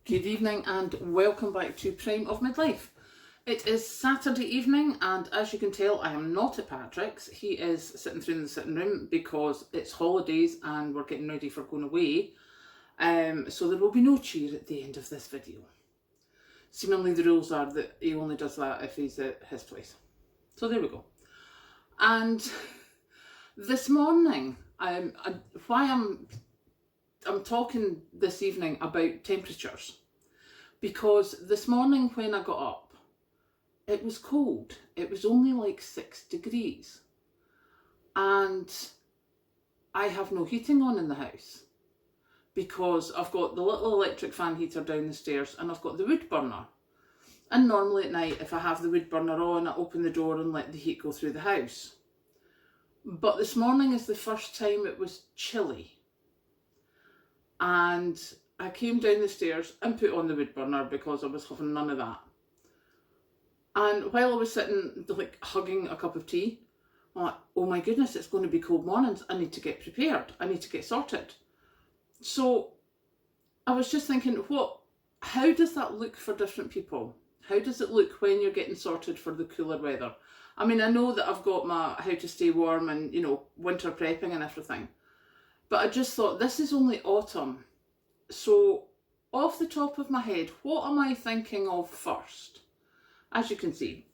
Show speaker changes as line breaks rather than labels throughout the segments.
Good evening and welcome back to Prime of Midlife. It is Saturday evening and as you can tell I am not at Patrick's. He is sitting through in the sitting room because it's holidays and we're getting ready for going away. So there will be no cheer at the end of this video. Seemingly the rules are that he only does that if he's at his place. So there we go. And this morning, why I'm talking this evening about temperatures, because this morning when I got up, it was cold. It was only like 6 degrees and I have no heating on in the house because I've got the little electric fan heater down the stairs and I've got the wood burner. And normally at night, if I have the wood burner on, I open the door and let the heat go through the house. But this morning is the first time it was chilly. And I came down the stairs and put on the wood burner because I was having none of that. And while I was sitting, like, hugging a cup of tea, I'm like, oh my goodness, it's going to be cold mornings. I need to get prepared. I need to get sorted. So I was just thinking, how does that look for different people? How does it look when you're getting sorted for the cooler weather? I mean, I know that I've got my how to stay warm and, winter prepping and everything. But I just thought, this is only autumn. So off the top of my head, what am I thinking of first? As you can see,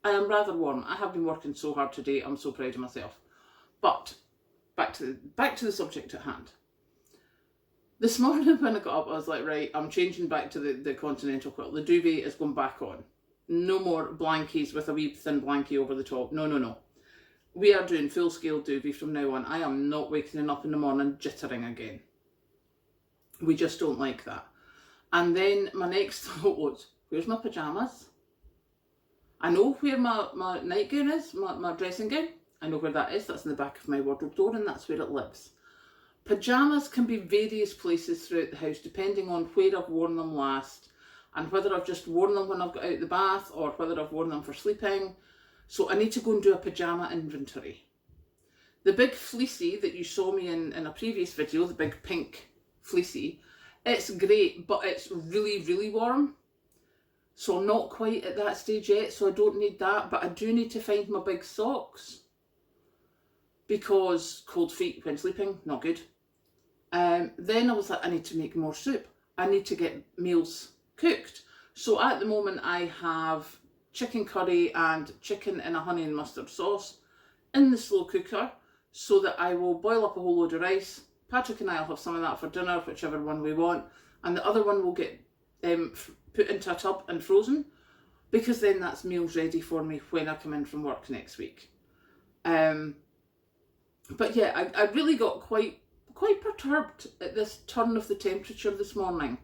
I am rather warm. I have been working so hard today. I'm so proud of myself. But back to the subject at hand. This morning when I got up, I was like, right, I'm changing back to the continental quilt. The duvet is going back on. No more blankies with a wee thin blankie over the top. No. We are doing full-scale duvet from now on. I am not waking up in the morning jittering again. We just don't like that. And then my next thought was, where's my pyjamas? I know where my nightgown is, my dressing gown. I know where that is. That's in the back of my wardrobe door and that's where it lives. Pyjamas can be various places throughout the house depending on where I've worn them last and whether I've just worn them when I've got out the bath or whether I've worn them for sleeping. So I need to go and do a pyjama inventory. The big fleecy that you saw me in a previous video, the big pink fleecy, it's great, but it's really, really warm. So I'm not quite at that stage yet, so I don't need that, but I do need to find my big socks. Because cold feet when sleeping, not good. Then I was like, I need to make more soup. I need to get meals cooked. So at the moment I have chicken curry and chicken in a honey and mustard sauce in the slow cooker so that I will boil up a whole load of rice. Patrick and I will have some of that for dinner, whichever one we want, and the other one will get put into a tub and frozen because then that's meals ready for me when I come in from work next week. But yeah, I really got quite perturbed at this turn of the temperature this morning.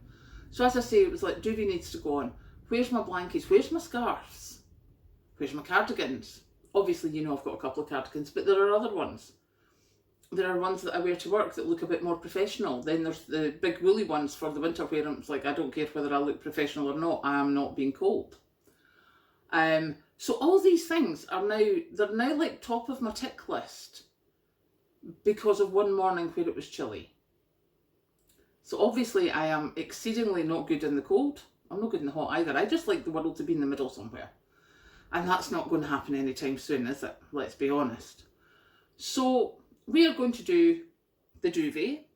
So as I say, it was like, duvet needs to go on. Where's my blankets? Where's my scarves? Where's my cardigans? Obviously, I've got a couple of cardigans, but there are other ones. There are ones that I wear to work that look a bit more professional. Then there's the big woolly ones for the winter where it's like, I don't care whether I look professional or not, I am not being cold. So all these things they're now like top of my tick list because of one morning where it was chilly. So obviously I am exceedingly not good in the cold. I'm not good in the hot either. I just like the world to be in the middle somewhere. And that's not going to happen anytime soon, is it? Let's be honest. So we are going to do the duvet.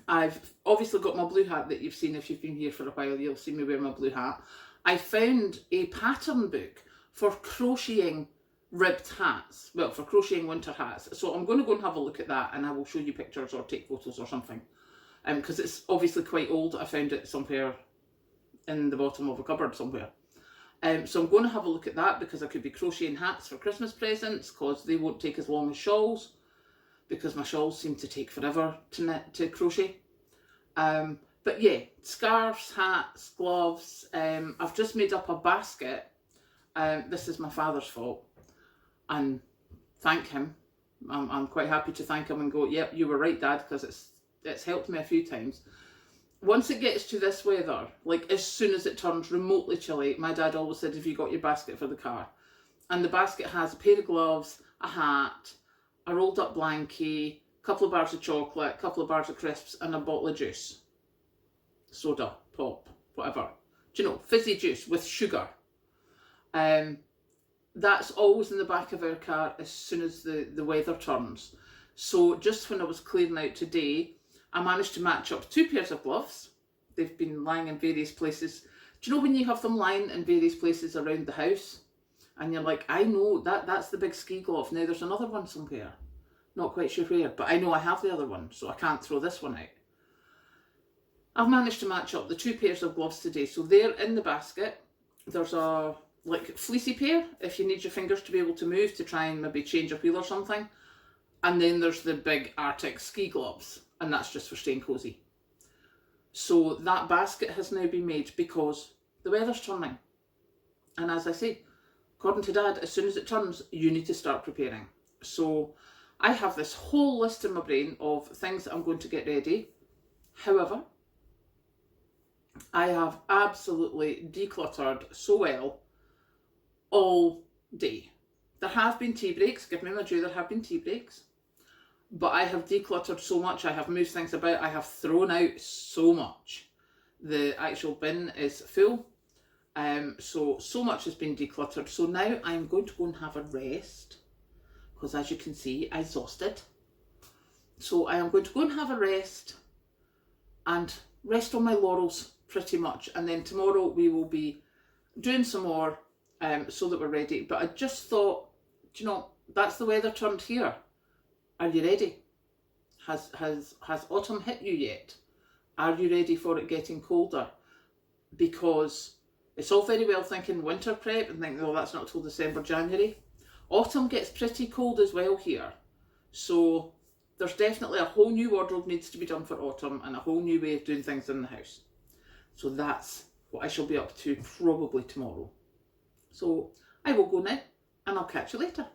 I've obviously got my blue hat that you've seen. If you've been here for a while, you'll see me wear my blue hat. I found a pattern book for crocheting ribbed hats. Well, for crocheting winter hats. So I'm going to go and have a look at that and I will show you pictures or take photos or something. Because it's obviously quite old. I found it somewhere in the bottom of a cupboard somewhere. So I'm going to have a look at that because I could be crocheting hats for Christmas presents because they won't take as long as shawls because my shawls seem to take forever to crochet. But yeah, scarves, hats, gloves. I've just made up a basket. This is my father's fault. And thank him. I'm quite happy to thank him and go, yep, you were right, Dad, because it's helped me a few times. Once it gets to this weather, like as soon as it turns remotely chilly, my dad always said, have you got your basket for the car? And the basket has a pair of gloves, a hat, a rolled up blankie, a couple of bars of chocolate, a couple of bars of crisps and a bottle of juice. soda, pop, whatever. Do you know, fizzy juice with sugar. That's always in the back of our car as soon as the weather turns. So just when I was clearing out today, I managed to match up 2 pairs of gloves. They've been lying in various places. Do you know when you have them lying in various places around the house? And you're like, I know, that's the big ski glove. Now there's another one somewhere. Not quite sure where, but I know I have the other one, so I can't throw this one out. I've managed to match up the 2 pairs of gloves today. So they're in the basket. There's a like fleecy pair, if you need your fingers to be able to move to try and maybe change a wheel or something. And then there's the big Arctic ski gloves, and that's just for staying cosy. So that basket has now been made because the weather's turning. And as I say, according to Dad, as soon as it turns, you need to start preparing. So I have this whole list in my brain of things that I'm going to get ready. However, I have absolutely decluttered so well all day. There have been tea breaks, give me my due, there have been tea breaks. But I have decluttered so much, I have moved things about, I have thrown out so much. The actual bin is full. So much has been decluttered. So now I'm going to go and have a rest. Because as you can see, I'm exhausted. So I am going to go and have a rest. And rest on my laurels, pretty much. And then tomorrow we will be doing some more, so that we're ready. But I just thought, do you know, that's the weather turned here. Are you ready? Has autumn hit you yet? Are you ready for it getting colder? Because it's all very well thinking winter prep and thinking, oh, that's not till December, January. Autumn gets pretty cold as well here. So there's definitely a whole new wardrobe needs to be done for autumn and a whole new way of doing things in the house. So that's what I shall be up to probably tomorrow. So I will go now and I'll catch you later.